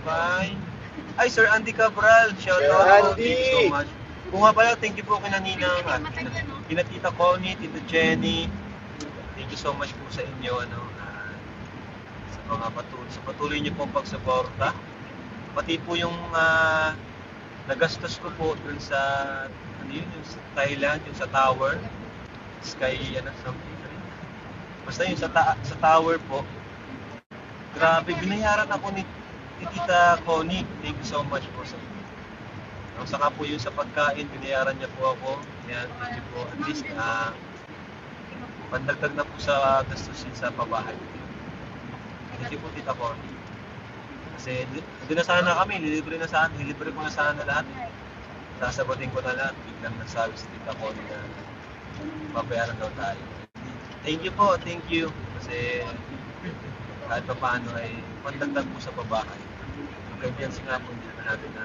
kay... Ay, Sir Andy Cabral. Shout Sir out. Andy. Thank you so much. Kung nga pala, thank you po kina Ninang at kina Tita Connie, Tita Jenny. Thank you so much po sa inyo. Sa mga patuloy niyo pong pagsuporta. Pati po yung nagastos ko po dun sa yung sa Thailand, yung sa tower. Sky, something. Basta yung sa tower po. Grabe, binayaran ako ni Tita Connie. Thank you so much po sa inyo. Saka po yung sa pagkain, binayaran niya po ako. Yan, thank you po. At least, pandagdag na po sa gastusin sa pabahay. Thank you po, Tita Connie. Kasi doon na sana kami, nilibre ko na sana lahat. Sasagutin ko na lahat. Biglang nagsabi si Tita Connie na babayaran daw tayo. Thank you po, thank you. Kasi kahit pa paano ay pandagdag po sa pabahay. Ang kaibigan nga po, hindi na natin na